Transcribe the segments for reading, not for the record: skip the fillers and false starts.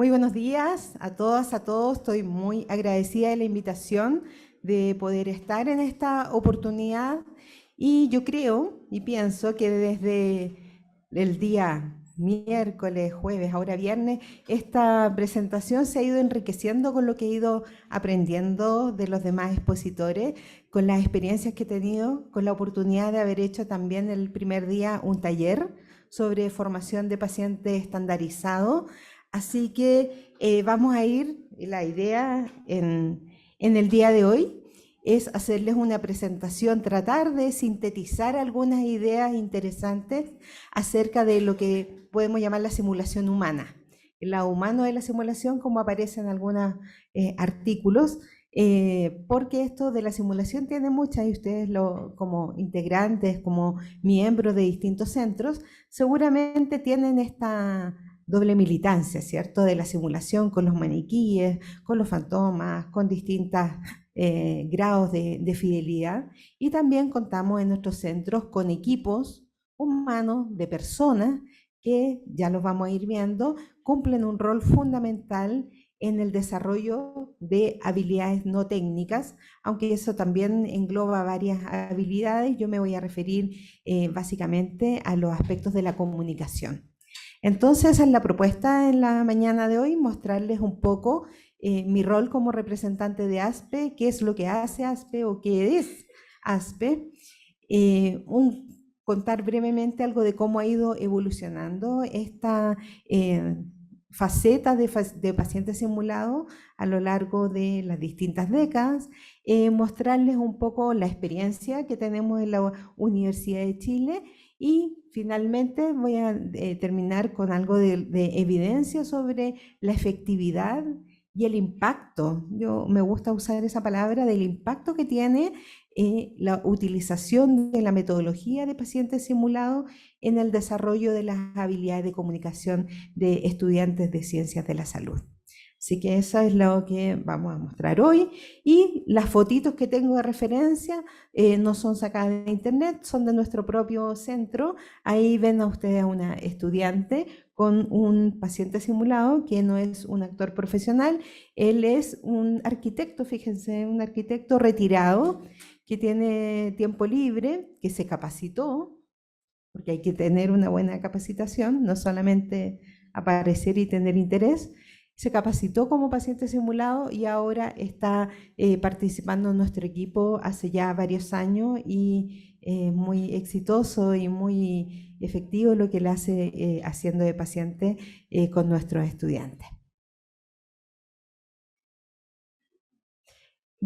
Muy buenos días a todas, a todos. Estoy muy agradecida de la invitación de poder estar en esta oportunidad y yo creo y pienso que desde el día miércoles, jueves, ahora viernes, esta presentación se ha ido enriqueciendo con lo que he ido aprendiendo de los demás expositores, con las experiencias que he tenido, con la oportunidad de haber hecho también el primer día un taller sobre formación de pacientes estandarizado. Así que vamos a ir, la idea en el día de hoy es hacerles una presentación, tratar de sintetizar algunas ideas interesantes acerca de lo que podemos llamar la simulación humana. El lado humano de la simulación, como aparece en algunos artículos, porque esto de la simulación tiene muchas, y ustedes como integrantes, como miembros de distintos centros, seguramente tienen esta doble militancia, ¿cierto? De la simulación con los maniquíes, con los fantomas, con distintos grados de fidelidad. Y también contamos en nuestros centros con equipos humanos de personas que, ya los vamos a ir viendo, cumplen un rol fundamental en el desarrollo de habilidades no técnicas, aunque eso también engloba varias habilidades. Yo me voy a referir básicamente a los aspectos de la comunicación. Entonces, en la propuesta en la mañana de hoy, mostrarles un poco mi rol como representante de ASPE, qué es lo que hace ASPE o qué es ASPE, contar brevemente algo de cómo ha ido evolucionando esta faceta de paciente simulado a lo largo de las distintas décadas, mostrarles un poco la experiencia que tenemos en la Universidad de Chile y finalmente voy a terminar con algo de evidencia sobre la efectividad y el impacto. Yo me gusta usar esa palabra del impacto que tiene la utilización de la metodología de pacientes simulados en el desarrollo de las habilidades de comunicación de estudiantes de ciencias de la salud. Así que eso es lo que vamos a mostrar hoy. Y las fotitos que tengo de referencia no son sacadas de internet, son de nuestro propio centro. Ahí ven a ustedes a una estudiante con un paciente simulado que no es un actor profesional, él es un arquitecto, fíjense, un arquitecto retirado que tiene tiempo libre, que se capacitó, porque hay que tener una buena capacitación, no solamente aparecer y tener interés. Se capacitó como paciente simulado y ahora está participando en nuestro equipo hace ya varios años y muy exitoso y muy efectivo lo que él hace haciendo de paciente con nuestros estudiantes.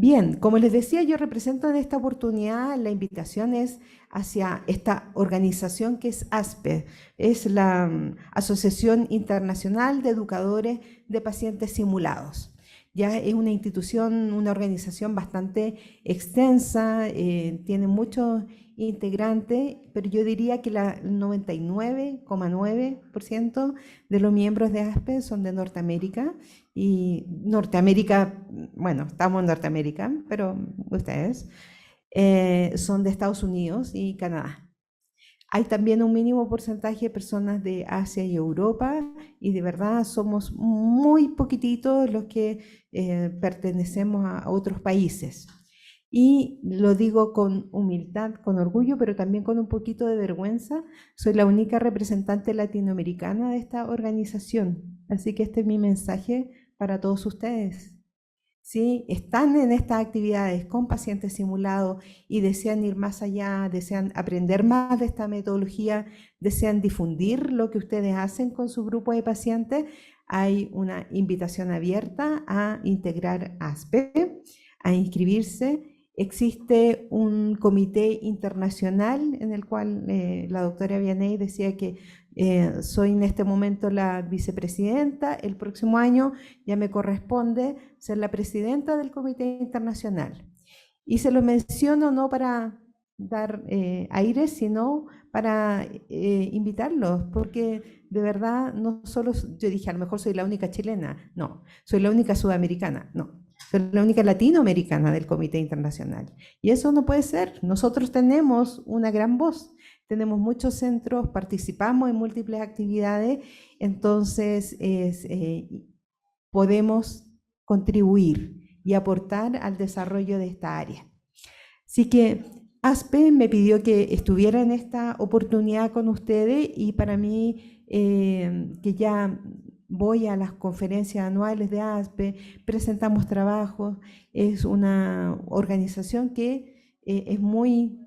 Bien, como les decía, yo represento en esta oportunidad, la invitación es hacia esta organización que es ASPE, es la Asociación Internacional de Educadores de Pacientes Simulados. Ya es una institución, una organización bastante extensa, tiene muchos integrantes, pero yo diría que el 99,9% de los miembros de ASPE son de Norteamérica. Y Norteamérica, bueno, estamos en Norteamérica, pero ustedes son de Estados Unidos y Canadá. Hay también un mínimo porcentaje de personas de Asia y Europa y de verdad somos muy poquititos los que pertenecemos a otros países. Y lo digo con humildad, con orgullo, pero también con un poquito de vergüenza. Soy la única representante latinoamericana de esta organización. Así que este es mi mensaje para todos ustedes. Si están en estas actividades con pacientes simulados y desean ir más allá, desean aprender más de esta metodología, desean difundir lo que ustedes hacen con su grupo de pacientes, hay una invitación abierta a integrar ASPE, a inscribirse. Existe un comité internacional en el cual la doctora Vianney decía que soy en este momento la vicepresidenta, el próximo año ya me corresponde ser la presidenta del comité internacional. Y se lo menciono no para dar aire, sino para invitarlos, porque de verdad no solo yo dije, a lo mejor soy la única chilena, no, soy la única sudamericana, no. Soy la única latinoamericana del Comité Internacional. Y eso no puede ser. Nosotros tenemos una gran voz, tenemos muchos centros, participamos en múltiples actividades, entonces podemos contribuir y aportar al desarrollo de esta área. Así que ASPE me pidió que estuviera en esta oportunidad con ustedes y para mí, que ya voy a las conferencias anuales de ASPE, presentamos trabajos, es una organización que es muy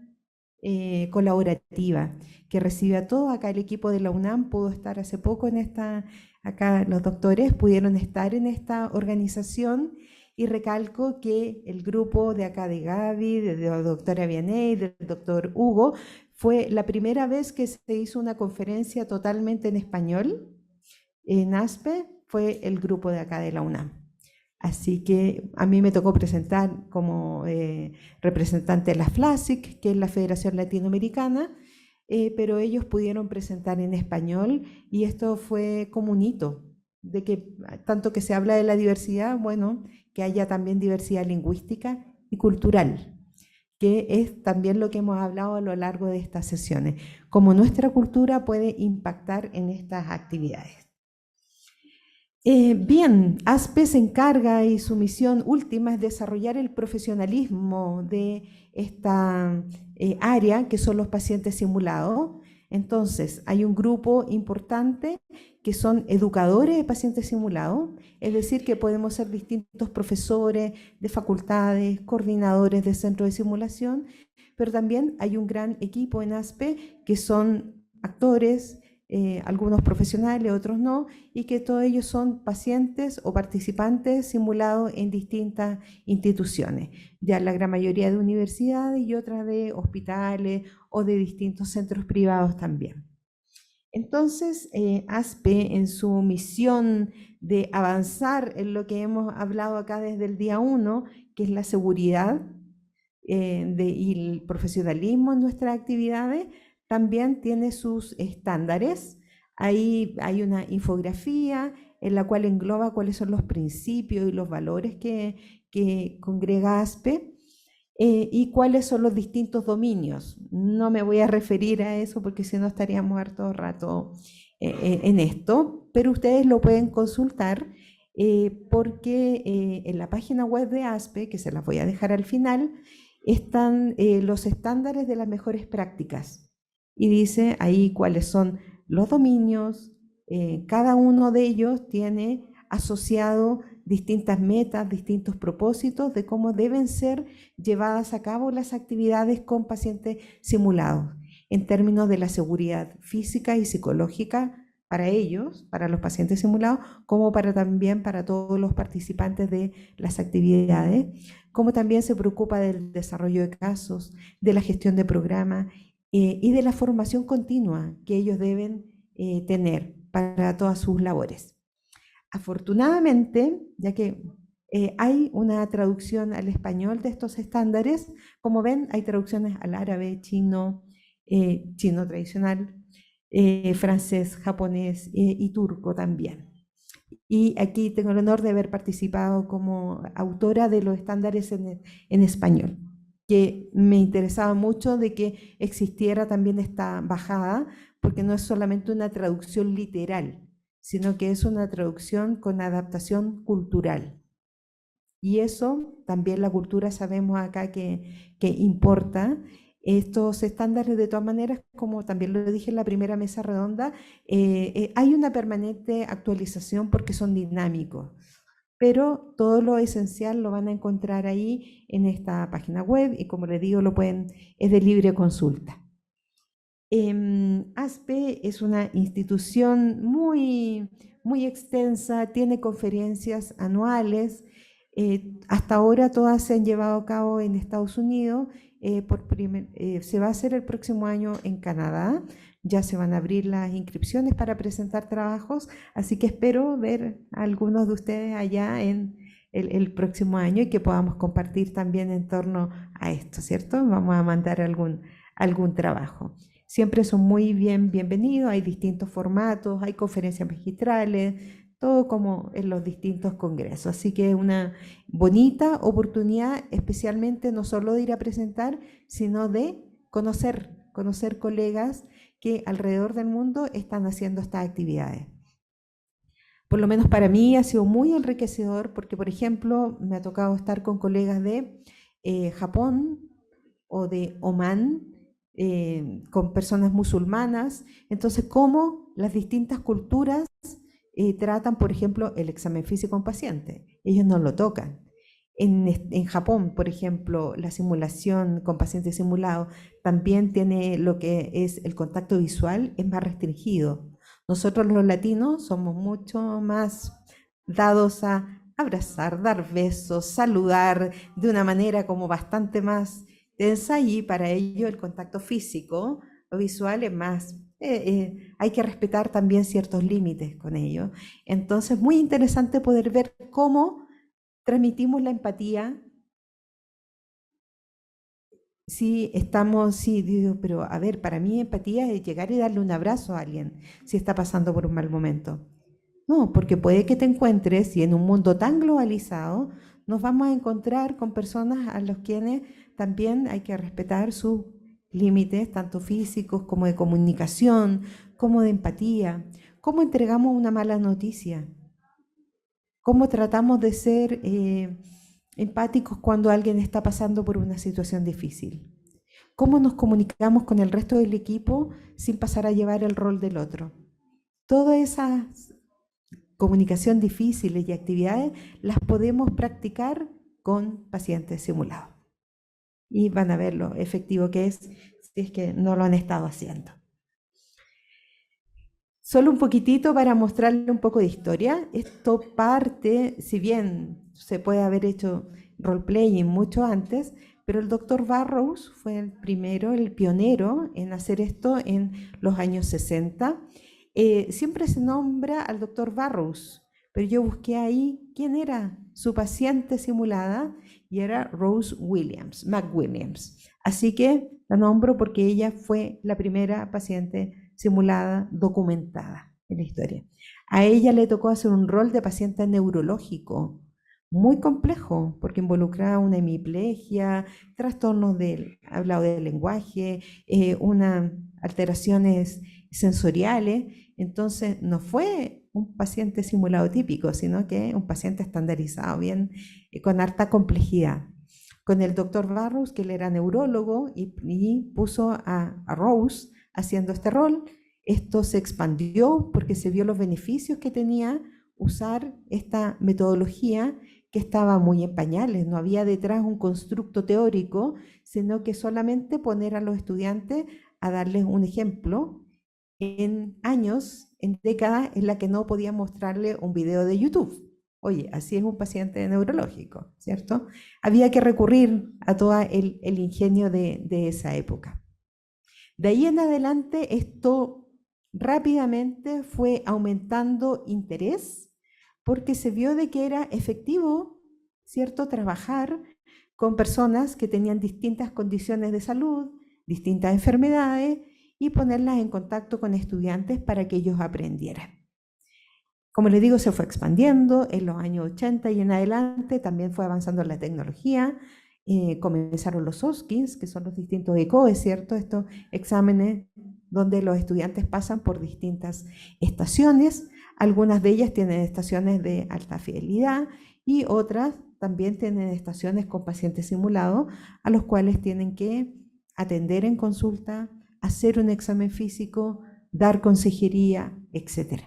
colaborativa, que recibe a todos. Acá el equipo de la UNAM pudo estar hace poco en esta, acá los doctores pudieron estar en esta organización. Y recalco que el grupo de acá de Gaby, de la doctora Vianey, del doctor Hugo, fue la primera vez que se hizo una conferencia totalmente en español en ASPE, fue el grupo de acá de la UNAM. Así que a mí me tocó presentar como representante de la FLASIC, que es la Federación Latinoamericana, pero ellos pudieron presentar en español y esto fue como un hito, de que tanto que se habla de la diversidad, bueno, que haya también diversidad lingüística y cultural, que es también lo que hemos hablado a lo largo de estas sesiones, cómo nuestra cultura puede impactar en estas actividades. Bien, ASPE se encarga y su misión última es desarrollar el profesionalismo de esta área que son los pacientes simulados. Entonces, hay un grupo importante que son educadores de pacientes simulados, es decir, que podemos ser distintos profesores de facultades, coordinadores de centros de simulación, pero también hay un gran equipo en ASPE que son actores, algunos profesionales, otros no, y que todos ellos son pacientes o participantes simulados en distintas instituciones, ya la gran mayoría de universidades y otras de hospitales o de distintos centros privados también. Entonces, ASPE en su misión de avanzar en lo que hemos hablado acá desde el día 1, que es la seguridad y el profesionalismo en nuestras actividades, también tiene sus estándares. Ahí hay una infografía en la cual engloba cuáles son los principios y los valores que congrega ASPE y cuáles son los distintos dominios. No me voy a referir a eso porque si no estaríamos harto rato en esto, pero ustedes lo pueden consultar porque en la página web de ASPE, que se las voy a dejar al final, están los estándares de las mejores prácticas y dice ahí cuáles son los dominios, cada uno de ellos tiene asociado distintas metas, distintos propósitos de cómo deben ser llevadas a cabo las actividades con pacientes simulados, en términos de la seguridad física y psicológica para ellos, para los pacientes simulados, como también para todos los participantes de las actividades, como también se preocupa del desarrollo de casos, de la gestión de programas y de la formación continua que ellos deben tener para todas sus labores. Afortunadamente, ya que hay una traducción al español de estos estándares, como ven, hay traducciones al árabe, chino, chino tradicional, francés, japonés y turco también. Y aquí tengo el honor de haber participado como autora de los estándares en español, que me interesaba mucho de que existiera también esta bajada, porque no es solamente una traducción literal, sino que es una traducción con adaptación cultural. Y eso también la cultura sabemos acá que importa. Estos estándares, de todas maneras, como también lo dije en la primera mesa redonda, hay una permanente actualización porque son dinámicos, pero todo lo esencial lo van a encontrar ahí en esta página web y como les digo, es de libre consulta. ASPE es una institución muy, muy extensa, tiene conferencias anuales, hasta ahora todas se han llevado a cabo en Estados Unidos, se va a hacer el próximo año en Canadá, ya se van a abrir las inscripciones para presentar trabajos, así que espero ver a algunos de ustedes allá en el próximo año y que podamos compartir también en torno a esto, ¿cierto? Vamos a mandar algún trabajo. Siempre son muy bienvenidos, hay distintos formatos, hay conferencias magistrales, todo como en los distintos congresos. Así que es una bonita oportunidad, especialmente no solo de ir a presentar, sino de conocer colegas que alrededor del mundo están haciendo estas actividades. por lo menos para mí ha sido muy enriquecedor porque, por ejemplo, me ha tocado estar con colegas de Japón o de Omán, con personas musulmanas. Entonces, cómo las distintas culturas tratan, por ejemplo, el examen físico en paciente. Ellos no lo tocan. En Japón, por ejemplo, la simulación con pacientes simulados también tiene lo que es el contacto visual, es más restringido. Nosotros los latinos somos mucho más dados a abrazar, dar besos, saludar de una manera como bastante más tensa, y para ello el contacto físico o visual es más, hay que respetar también ciertos límites con ello. Entonces, muy interesante poder ver cómo transmitimos la empatía. Sí, estamos, sí, digo, pero a ver, para mí empatía es llegar y darle un abrazo a alguien si está pasando por un mal momento. No, porque puede que te encuentres, y en un mundo tan globalizado, nos vamos a encontrar con personas a los quienes también hay que respetar sus límites, tanto físicos como de comunicación, como de empatía. ¿Cómo entregamos una mala noticia? ¿Cómo tratamos de ser empáticos cuando alguien está pasando por una situación difícil? ¿Cómo nos comunicamos con el resto del equipo sin pasar a llevar el rol del otro? Todas esas comunicación difíciles y actividades las podemos practicar con pacientes simulados. Y van a ver lo efectivo que es si es que no lo han estado haciendo. Solo un poquitito para mostrarle un poco de historia. Esto parte, si bien se puede haber hecho role-playing mucho antes, pero el doctor Burroughs fue el primero, el pionero en hacer esto en los años 60. Siempre se nombra al doctor Burroughs, pero yo busqué ahí quién era su paciente simulada y era Rose Williams, McWilliams. Así que la nombro porque ella fue la primera paciente simulada, documentada en la historia. A ella le tocó hacer un rol de paciente neurológico muy complejo, porque involucraba una hemiplegia, trastornos del hablado del lenguaje, unas alteraciones sensoriales. Entonces, no fue un paciente simulado típico, sino que un paciente estandarizado, bien, con harta complejidad. Con el doctor Burroughs, que él era neurólogo, y puso a Rose haciendo este rol. Esto se expandió porque se vio los beneficios que tenía usar esta metodología, que estaba muy en pañales, no había detrás un constructo teórico, sino que solamente poner a los estudiantes a darles un ejemplo en años, en décadas en la que no podía mostrarle un video de YouTube. Oye, así es un paciente neurológico, ¿cierto? Había que recurrir a todo el ingenio de esa época. De ahí en adelante esto rápidamente fue aumentando interés porque se vio de que era efectivo, ¿cierto?, trabajar con personas que tenían distintas condiciones de salud, distintas enfermedades, y ponerlas en contacto con estudiantes para que ellos aprendieran. Como les digo, se fue expandiendo en los años 80 y en adelante, también fue avanzando la tecnología, comenzaron los OSCIs, que son los distintos ECOE, ¿cierto? Estos exámenes donde los estudiantes pasan por distintas estaciones. Algunas de ellas tienen estaciones de alta fidelidad y otras también tienen estaciones con pacientes simulados a los cuales tienen que atender en consulta, hacer un examen físico, dar consejería, etc.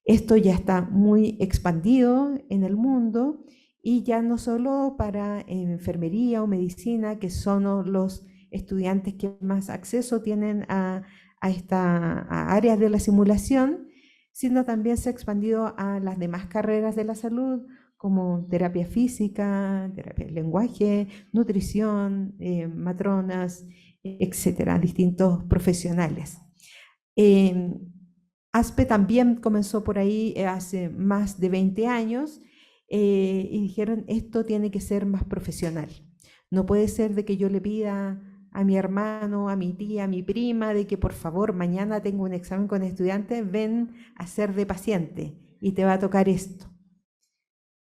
Esto ya está muy expandido en el mundo, y ya no solo para enfermería o medicina, que son los estudiantes que más acceso tienen a áreas de la simulación, sino también se ha expandido a las demás carreras de la salud, como terapia física, terapia del lenguaje, nutrición, matronas, etcétera, distintos profesionales. ASPE también comenzó por ahí hace más de 20 años, y dijeron, esto tiene que ser más profesional. No puede ser de que yo le pida a mi hermano, a mi tía, a mi prima, de que por favor mañana tengo un examen con estudiantes, ven a ser de paciente y te va a tocar esto.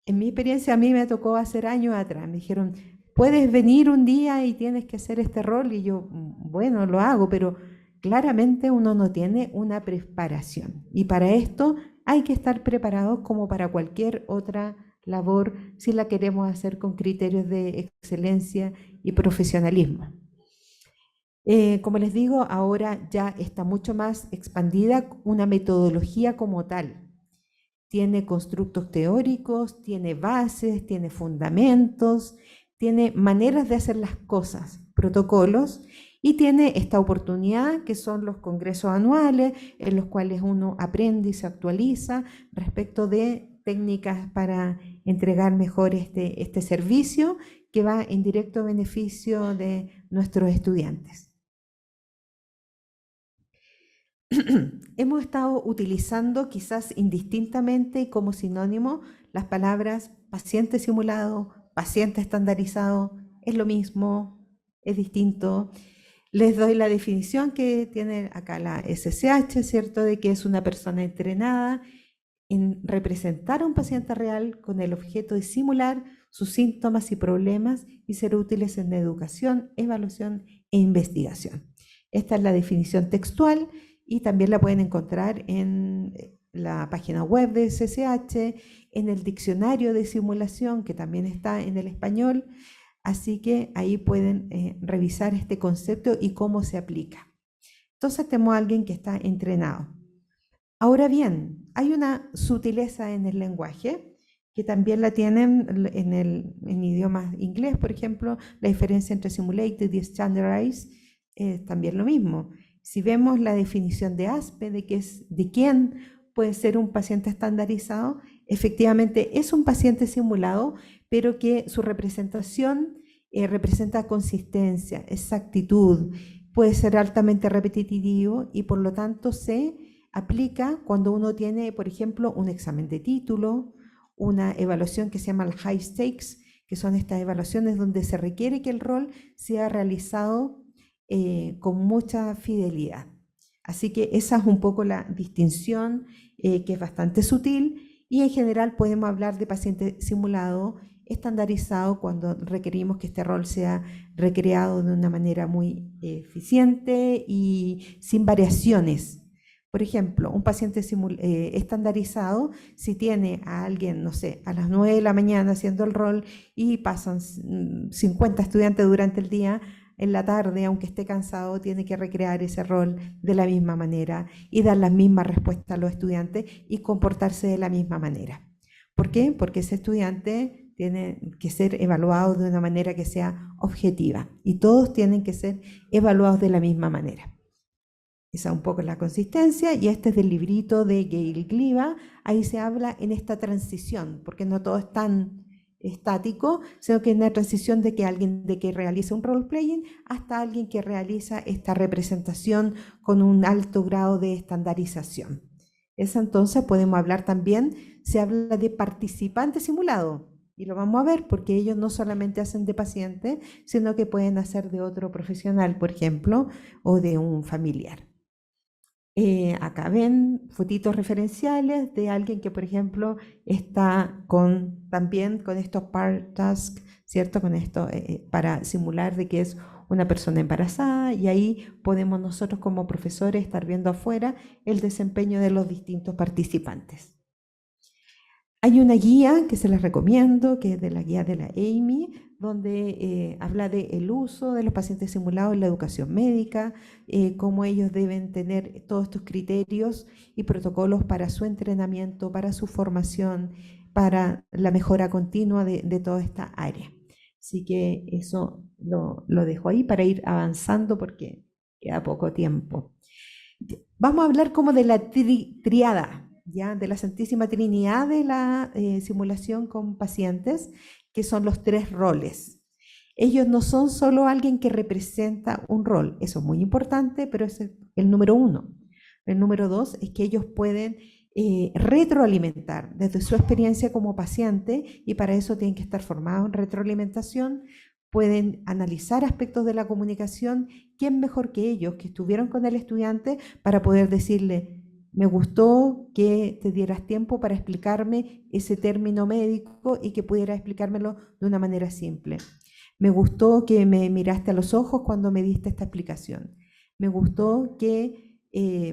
En mi experiencia a mí me tocó hacer años atrás, me dijeron, puedes venir un día y tienes que hacer este rol, y yo, bueno, lo hago, pero claramente uno no tiene una preparación, y para esto hay que estar preparados como para cualquier otra labor si la queremos hacer con criterios de excelencia y profesionalismo. Como les digo, ahora ya está mucho más expandida una metodología como tal. Tiene constructos teóricos, tiene bases, tiene fundamentos, tiene maneras de hacer las cosas, protocolos, y tiene esta oportunidad que son los congresos anuales en los cuales uno aprende y se actualiza respecto de técnicas para entregar mejor este servicio que va en directo beneficio de nuestros estudiantes. Hemos estado utilizando quizás indistintamente como sinónimo las palabras paciente simulado, paciente estandarizado, es lo mismo, es distinto. Les doy la definición que tiene acá la SSH, ¿cierto? De que es una persona entrenada en representar a un paciente real con el objeto de simular sus síntomas y problemas y ser útiles en educación, evaluación e investigación. Esta es la definición textual y también la pueden encontrar en la página web de SSH, en el diccionario de simulación que también está en el español, así que ahí pueden revisar este concepto y cómo se aplica. Entonces tenemos a alguien que está entrenado. Ahora bien, hay una sutileza en el lenguaje que también la tienen en idiomas inglés, por ejemplo, la diferencia entre simulated y standardized es también lo mismo. Si vemos la definición de ASPE de quién puede ser un paciente estandarizado, efectivamente es un paciente simulado, pero que su representación representa consistencia, exactitud, puede ser altamente repetitivo y por lo tanto se aplica cuando uno tiene, por ejemplo, un examen de título, una evaluación que se llama el high stakes, que son estas evaluaciones donde se requiere que el rol sea realizado con mucha fidelidad. Así que esa es un poco la distinción que es bastante sutil y en general podemos hablar de paciente simulado estandarizado cuando requerimos que este rol sea recreado de una manera muy eficiente y sin variaciones. Por ejemplo, un paciente estandarizado, si tiene a alguien, no sé, a las 9 de la mañana haciendo el rol y pasan 50 estudiantes durante el día, en la tarde, aunque esté cansado, tiene que recrear ese rol de la misma manera y dar las mismas respuestas a los estudiantes y comportarse de la misma manera. ¿Por qué? Porque ese estudiante tiene que ser evaluado de una manera que sea objetiva y todos tienen que ser evaluados de la misma manera. Esa es un poco la consistencia y este es del librito de Gail Gliva. Ahí se habla en esta transición, porque no todo es tan estático, sino que es una transición de que alguien que realiza un role-playing hasta alguien que realiza esta representación con un alto grado de estandarización. Esa entonces podemos hablar también, se habla de participante simulado, y lo vamos a ver porque ellos no solamente hacen de paciente, sino que pueden hacer de otro profesional, por ejemplo, o de un familiar. Acá ven fotitos referenciales de alguien que, por ejemplo, está también con estos part tasks, ¿cierto? Con esto para simular de que es una persona embarazada y ahí podemos nosotros como profesores estar viendo afuera el desempeño de los distintos participantes. Hay una guía que se les recomiendo, que es de la guía de la Amy, donde habla del uso de los pacientes simulados en la educación médica, cómo ellos deben tener todos estos criterios y protocolos para su entrenamiento, para su formación, para la mejora continua de toda esta área. Así que eso lo dejo ahí para ir avanzando porque queda poco tiempo. Vamos a hablar como de la triada, ¿ya? De la Santísima Trinidad de la simulación con pacientes, que son los 3 roles. Ellos no son solo alguien que representa un rol, eso es muy importante, pero es el número 1. El número 2 es que ellos pueden retroalimentar desde su experiencia como paciente y para eso tienen que estar formados en retroalimentación, pueden analizar aspectos de la comunicación. ¿Quién mejor que ellos que estuvieron con el estudiante para poder decirle, me gustó que te dieras tiempo para explicarme ese término médico y que pudieras explicármelo de una manera simple? Me gustó que me miraste a los ojos cuando me diste esta explicación. Me gustó que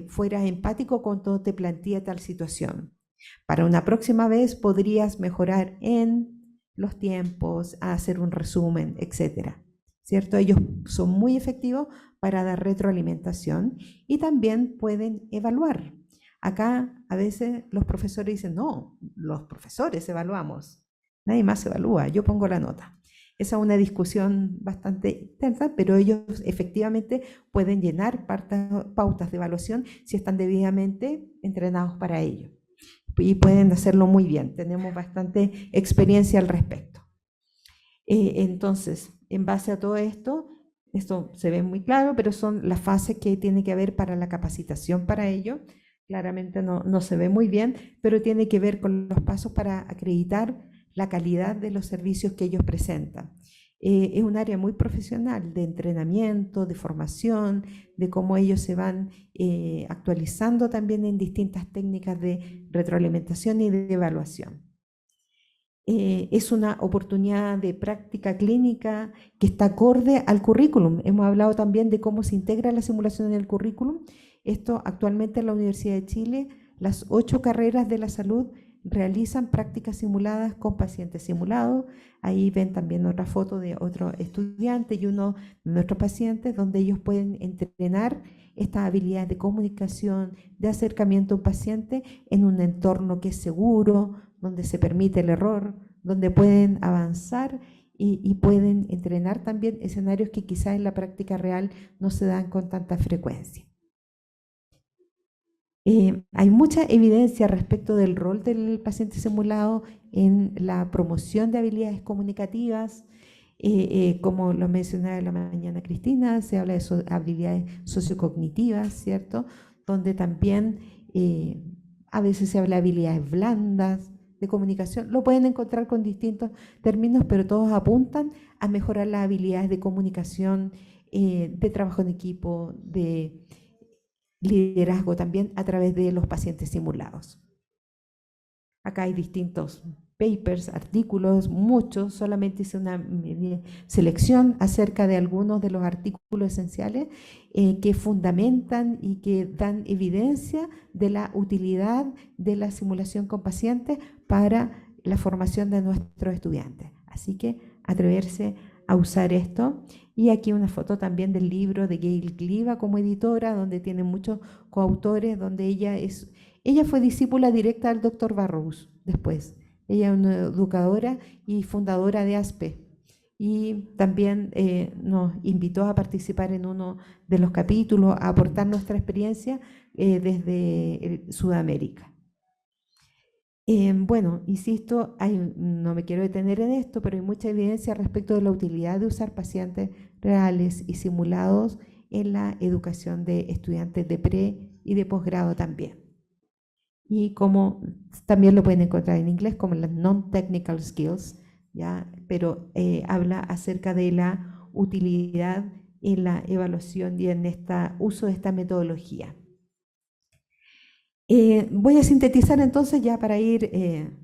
fueras empático cuando te planteé tal situación. Para una próxima vez podrías mejorar en los tiempos, hacer un resumen, etcétera. ¿Cierto? Ellos son muy efectivos para dar retroalimentación y también pueden evaluar. Acá a veces los profesores dicen, no, los profesores evaluamos, nadie más evalúa, yo pongo la nota. Esa es una discusión bastante tensa, pero ellos efectivamente pueden llenar pautas de evaluación si están debidamente entrenados para ello. Y pueden hacerlo muy bien, tenemos bastante experiencia al respecto. Entonces, en base a todo esto se ve muy claro, pero son las fases que tiene que haber para la capacitación para ello. Claramente no se ve muy bien, pero tiene que ver con los pasos para acreditar la calidad de los servicios que ellos presentan. Es un área muy profesional de entrenamiento, de formación, de cómo ellos se van actualizando también en distintas técnicas de retroalimentación y de evaluación. Es una oportunidad de práctica clínica que está acorde al currículum. Hemos hablado también de cómo se integra la simulación en el currículum. Esto actualmente en la Universidad de Chile, las 8 carreras de la salud realizan prácticas simuladas con pacientes simulados. Ahí ven también otra foto de otro estudiante y uno de nuestros pacientes donde ellos pueden entrenar estas habilidades de comunicación, de acercamiento a un paciente en un entorno que es seguro, donde se permite el error, donde pueden avanzar y pueden entrenar también escenarios que quizás en la práctica real no se dan con tanta frecuencia. Hay mucha evidencia respecto del rol del paciente simulado en la promoción de habilidades comunicativas, como lo mencionaba en la mañana Cristina, se habla de habilidades sociocognitivas, ¿cierto? Donde también a veces se habla de habilidades blandas de comunicación. Lo pueden encontrar con distintos términos, pero todos apuntan a mejorar las habilidades de comunicación, de trabajo en equipo, de liderazgo también a través de los pacientes simulados. Acá hay distintos papers, artículos, muchos, solamente hice una selección acerca de algunos de los artículos esenciales que fundamentan y que dan evidencia de la utilidad de la simulación con pacientes para la formación de nuestros estudiantes. Así que atreverse a usar esto. Y aquí una foto también del libro de Gail Gliva como editora, donde tiene muchos coautores, donde ella fue discípula directa del doctor Burrows después. Ella es una educadora y fundadora de ASPE. Y también nos invitó a participar en uno de los capítulos, a aportar nuestra experiencia desde Sudamérica. Bueno, insisto, no me quiero detener en esto, pero hay mucha evidencia respecto de la utilidad de usar pacientes reales y simulados en la educación de estudiantes de pre y de posgrado también. Y como también lo pueden encontrar en inglés como las non-technical skills, ¿ya? Pero habla acerca de la utilidad en la evaluación y en este uso de esta metodología. Voy a sintetizar entonces ya para ir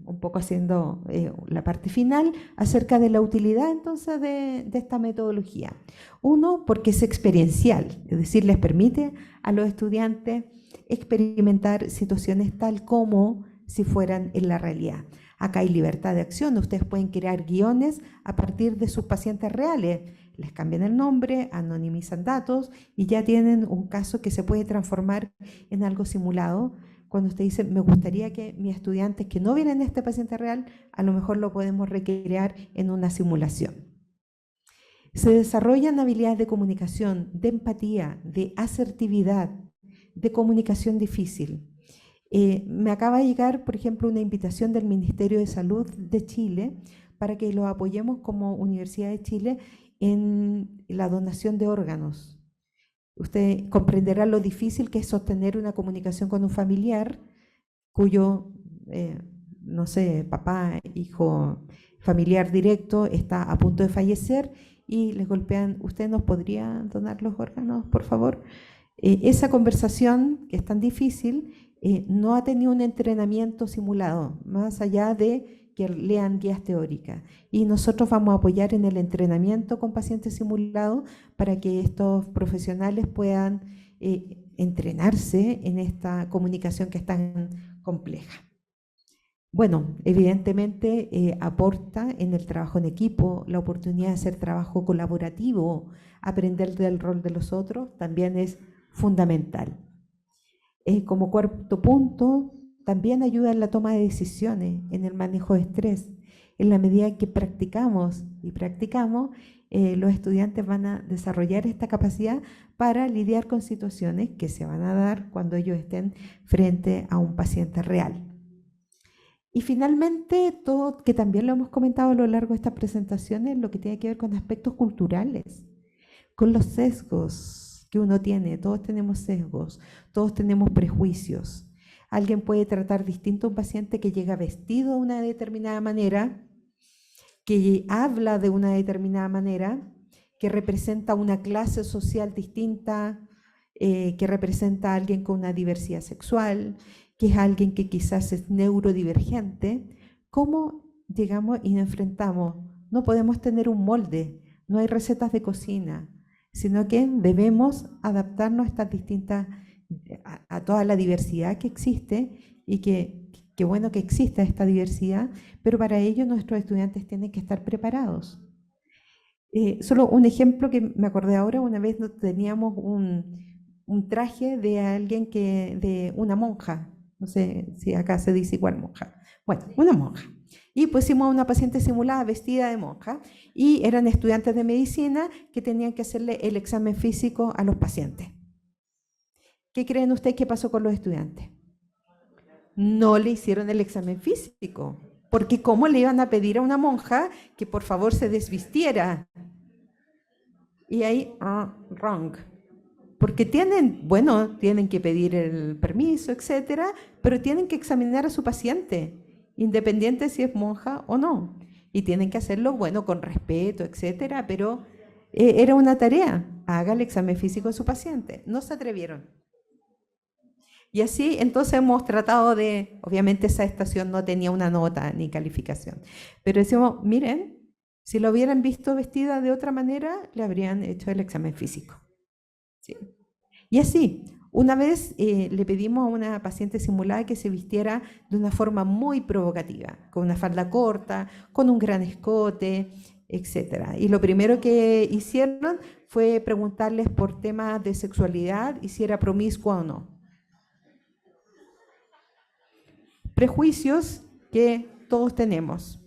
un poco haciendo la parte final acerca de la utilidad entonces de esta metodología. Uno, porque es experiencial, es decir, les permite a los estudiantes experimentar situaciones tal como si fueran en la realidad. Acá hay libertad de acción, ustedes pueden crear guiones a partir de sus pacientes reales, les cambian el nombre, anonimizan datos y ya tienen un caso que se puede transformar en algo simulado. Cuando usted dice, me gustaría que mis estudiantes que no vienen de este paciente real, a lo mejor lo podemos recrear en una simulación. Se desarrollan habilidades de comunicación, de empatía, de asertividad, de comunicación difícil. Me acaba de llegar, por ejemplo, una invitación del Ministerio de Salud de Chile para que lo apoyemos como Universidad de Chile en la donación de órganos. Usted comprenderá lo difícil que es sostener una comunicación con un familiar cuyo, no sé, papá, hijo, familiar directo está a punto de fallecer y les golpean, ¿usted nos podría donar los órganos, por favor? Esa conversación, que es tan difícil, no ha tenido un entrenamiento simulado, más allá de que lean guías teóricas. Y nosotros vamos a apoyar en el entrenamiento con pacientes simulados para que estos profesionales puedan entrenarse en esta comunicación que es tan compleja. Bueno, evidentemente aporta en el trabajo en equipo, la oportunidad de hacer trabajo colaborativo, aprender del rol de los otros, también es fundamental. Como cuarto punto, también ayuda en la toma de decisiones, en el manejo de estrés. En la medida que practicamos y practicamos, los estudiantes van a desarrollar esta capacidad para lidiar con situaciones que se van a dar cuando ellos estén frente a un paciente real. Y finalmente, todo, que también lo hemos comentado a lo largo de estas presentaciones, lo que tiene que ver con aspectos culturales, con los sesgos que uno tiene. Todos tenemos sesgos, todos tenemos prejuicios. Alguien puede tratar distinto a un paciente que llega vestido de una determinada manera, que habla de una determinada manera, que representa una clase social distinta, que representa a alguien con una diversidad sexual, que es alguien que quizás es neurodivergente. ¿Cómo llegamos y nos enfrentamos? No podemos tener un molde, no hay recetas de cocina, sino que debemos adaptarnos a estas distintas, a toda la diversidad que existe y que bueno que exista esta diversidad, pero para ello nuestros estudiantes tienen que estar preparados. Solo un ejemplo que me acordé ahora, una vez teníamos un traje de alguien de una monja, no sé si acá se dice igual monja, bueno, una monja. Y pusimos a una paciente simulada vestida de monja y eran estudiantes de medicina que tenían que hacerle el examen físico a los pacientes. ¿Qué creen ustedes que pasó con los estudiantes? No le hicieron el examen físico, porque ¿cómo le iban a pedir a una monja que por favor se desvistiera? Y ahí, wrong. Porque tienen que pedir el permiso, etcétera, pero tienen que examinar a su paciente, independiente si es monja o no. Y tienen que hacerlo, bueno, con respeto, etcétera, pero era una tarea. Haga el examen físico a su paciente. No se atrevieron. Y así, entonces hemos tratado de, obviamente esa estación no tenía una nota ni calificación, pero decimos, miren, si lo hubieran visto vestida de otra manera, le habrían hecho el examen físico. ¿Sí? Y así, una vez le pedimos a una paciente simulada que se vistiera de una forma muy provocativa, con una falda corta, con un gran escote, etc. Y lo primero que hicieron fue preguntarles por temas de sexualidad y si era promiscua o no. Prejuicios que todos tenemos.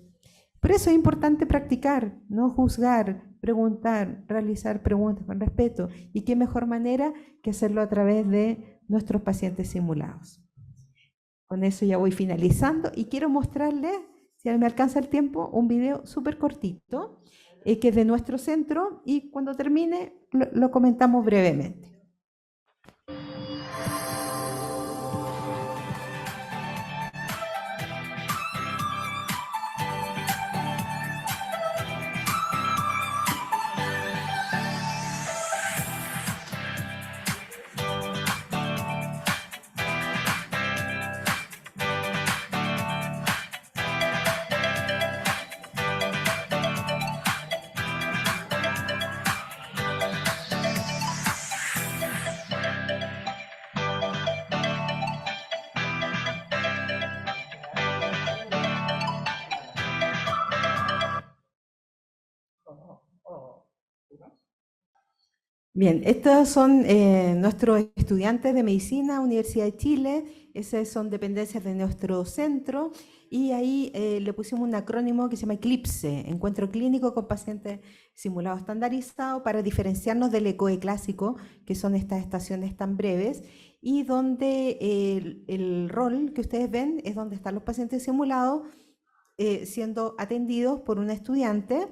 Por eso es importante practicar, no juzgar, preguntar, realizar preguntas con respeto. ¿Y qué mejor manera que hacerlo a través de nuestros pacientes simulados? Con eso ya voy finalizando y quiero mostrarles, si me alcanza el tiempo, un video súper cortito que es de nuestro centro y cuando termine lo comentamos brevemente. Bien, estos son nuestros estudiantes de medicina, Universidad de Chile, esas son dependencias de nuestro centro y ahí le pusimos un acrónimo que se llama ECLIPSE, Encuentro Clínico con Pacientes Simulados Estandarizados, para diferenciarnos del ECOE clásico, que son estas estaciones tan breves, y donde el rol que ustedes ven es donde están los pacientes simulados, siendo atendidos por un estudiante,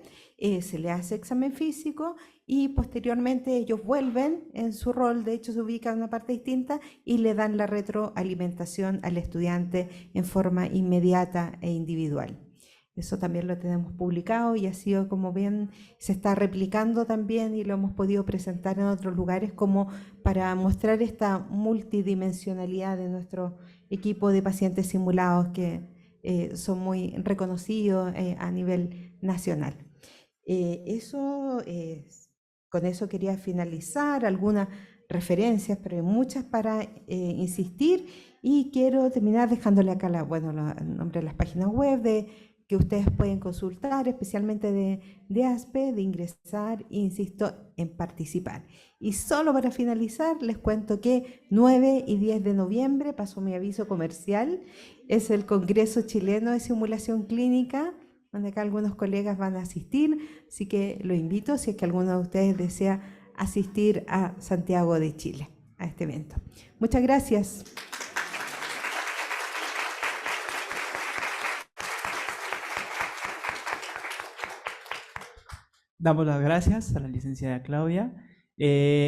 se le hace examen físico y posteriormente ellos vuelven en su rol, de hecho se ubican en una parte distinta y le dan la retroalimentación al estudiante en forma inmediata e individual. Eso también lo tenemos publicado y ha sido, como ven, se está replicando también y lo hemos podido presentar en otros lugares como para mostrar esta multidimensionalidad de nuestro equipo de pacientes simulados que son muy reconocidos a nivel nacional. Eso es con eso quería finalizar, algunas referencias, pero hay muchas para insistir, y quiero terminar dejándole acá el nombre de las páginas web que ustedes pueden consultar, especialmente de ASPE, de ingresar, insisto, en participar. Y solo para finalizar, les cuento que 9 y 10 de noviembre, paso mi aviso comercial, es el Congreso Chileno de Simulación Clínica, donde acá algunos colegas van a asistir, así que lo invito si es que alguno de ustedes desea asistir a Santiago de Chile, a este evento. Muchas gracias. Damos las gracias a la licenciada Claudia.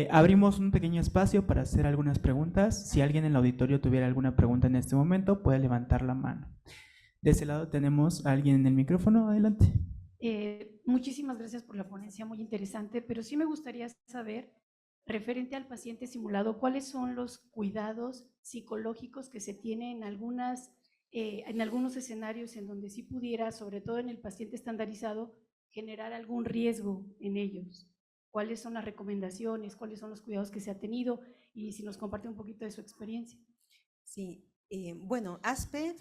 Abrimos un pequeño espacio para hacer algunas preguntas. Si alguien en el auditorio tuviera alguna pregunta en este momento, puede levantar la mano. De ese lado tenemos a alguien en el micrófono. Adelante. Muchísimas gracias por la ponencia, muy interesante, pero sí me gustaría saber, referente al paciente simulado, ¿cuáles son los cuidados psicológicos que se tienen en algunos escenarios en donde sí pudiera, sobre todo en el paciente estandarizado, generar algún riesgo en ellos? ¿Cuáles son las recomendaciones? ¿Cuáles son los cuidados que se ha tenido? Y si nos comparte un poquito de su experiencia. Sí, bueno, ASPE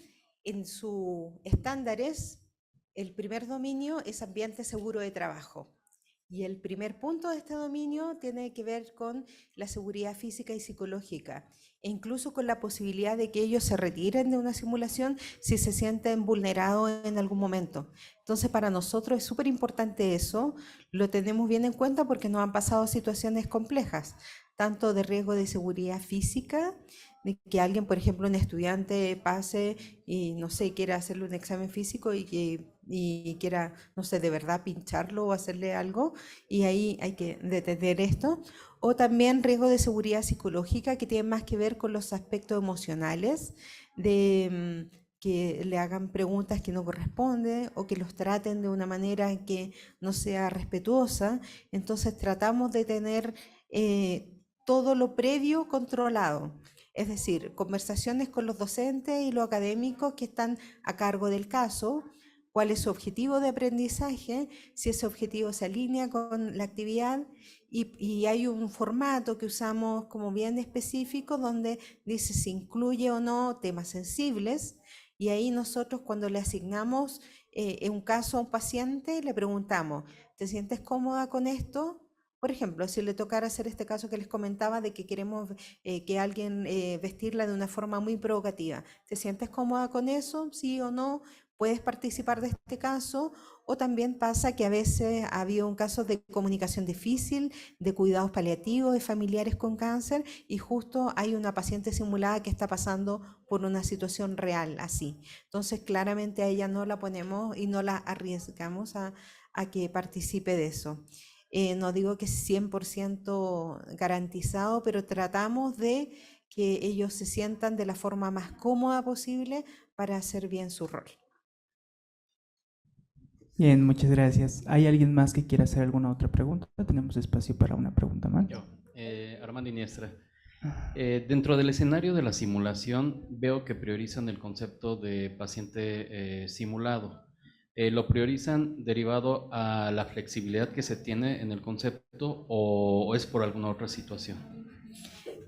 en sus estándares, el primer dominio es ambiente seguro de trabajo. Y el primer punto de este dominio tiene que ver con la seguridad física y psicológica, e incluso con la posibilidad de que ellos se retiren de una simulación si se sienten vulnerados en algún momento. Entonces, para nosotros es súper importante eso, lo tenemos bien en cuenta porque nos han pasado situaciones complejas, tanto de riesgo de seguridad física, de que alguien, por ejemplo, un estudiante pase y, no sé, quiera hacerle un examen físico y quiera, no sé, de verdad pincharlo o hacerle algo, y ahí hay que detener esto. O también riesgo de seguridad psicológica, que tiene más que ver con los aspectos emocionales, de que le hagan preguntas que no corresponden o que los traten de una manera que no sea respetuosa. Entonces tratamos de tener todo lo previo controlado. Es decir, conversaciones con los docentes y los académicos que están a cargo del caso, cuál es su objetivo de aprendizaje, si ese objetivo se alinea con la actividad, y hay un formato que usamos como bien específico donde dice si incluye o no temas sensibles, y ahí nosotros cuando le asignamos en un caso a un paciente le preguntamos, ¿te sientes cómoda con esto? Por ejemplo, si le tocara hacer este caso que les comentaba de que queremos que alguien vestirla de una forma muy provocativa, ¿te sientes cómoda con eso? ¿Sí o no? ¿Puedes participar de este caso? O también pasa que a veces ha habido un caso de comunicación difícil, de cuidados paliativos de familiares con cáncer, y justo hay una paciente simulada que está pasando por una situación real así. Entonces, claramente a ella no la ponemos y no la arriesgamos a que participe de eso. No digo que es 100% garantizado, pero tratamos de que ellos se sientan de la forma más cómoda posible para hacer bien su rol. Bien, muchas gracias. ¿Hay alguien más que quiera hacer alguna otra pregunta? Tenemos espacio para una pregunta más. Yo, Armando Iniestra. Dentro del escenario de la simulación, veo que priorizan el concepto de paciente simulado. ¿Lo priorizan derivado a la flexibilidad que se tiene en el concepto o es por alguna otra situación?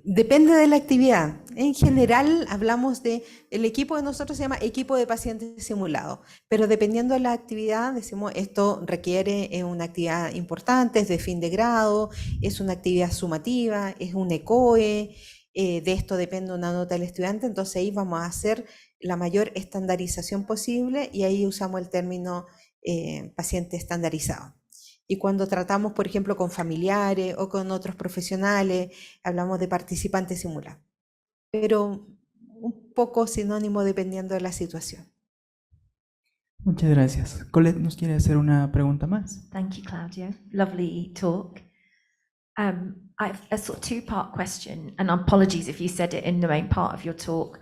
Depende de la actividad. En general hablamos el equipo de nosotros se llama equipo de pacientes simulados, pero dependiendo de la actividad decimos esto requiere una actividad importante, es de fin de grado, es una actividad sumativa, es un ECOE, de esto depende una nota del estudiante, entonces ahí vamos a hacer la mayor estandarización posible y ahí usamos el término paciente estandarizado. Y cuando tratamos, por ejemplo, con familiares o con otros profesionales, hablamos de participantes simulados. Pero un poco sinónimo dependiendo de la situación. Muchas gracias. Colette nos quiere hacer una pregunta más. Thank you, Claudia. Lovely talk. I've a sort of two-part question, and apologies if you said it in the main part of your talk.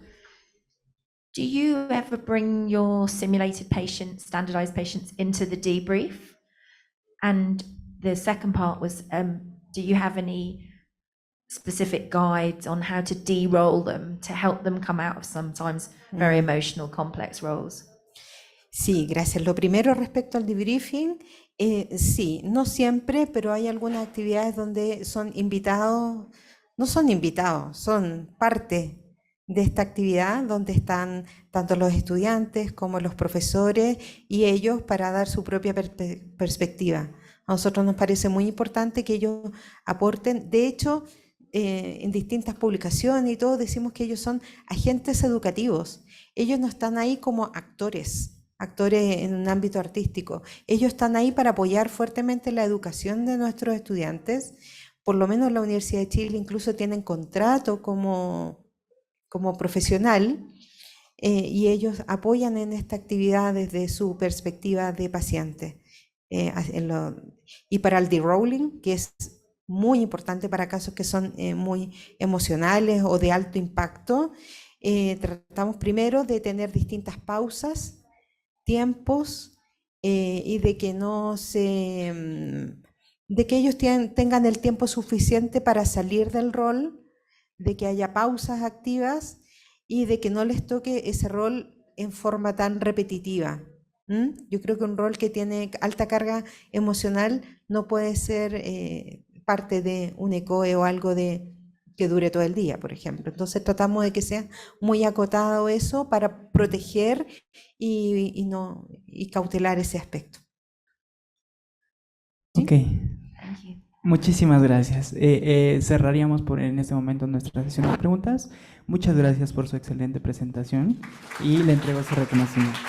Do you ever bring your simulated patients, standardized patients, into the debrief? And the second part was, do you have any specific guides on how to de-role them to help them come out of sometimes very emotional, complex roles? Sí, gracias. Lo primero respecto al debriefing, Sí, no siempre, pero hay algunas actividades donde son invitados, no son invitados, son parte de esta actividad donde están tanto los estudiantes como los profesores y ellos para dar su propia perspectiva. A nosotros nos parece muy importante que ellos aporten. De hecho, en distintas publicaciones y todo decimos que ellos son agentes educativos. Ellos no están ahí como actores en un ámbito artístico. Ellos están ahí para apoyar fuertemente la educación de nuestros estudiantes. Por lo menos la Universidad de Chile incluso tienen contrato como profesional y ellos apoyan en esta actividad desde su perspectiva de paciente. Y para el de-rolling, que es muy importante para casos que son muy emocionales o de alto impacto, tratamos primero de tener distintas pausas, tiempos y de que de que ellos tengan el tiempo suficiente para salir del rol, de que haya pausas activas y de que no les toque ese rol en forma tan repetitiva. Yo creo que un rol que tiene alta carga emocional no puede ser parte de un ECOE o algo que dure todo el día, por ejemplo. Entonces tratamos de que sea muy acotado eso para proteger y cautelar ese aspecto. ¿Sí? Ok, muchísimas gracias. Cerraríamos en este momento nuestra sesión de preguntas. Muchas gracias por su excelente presentación y le entrego su reconocimiento.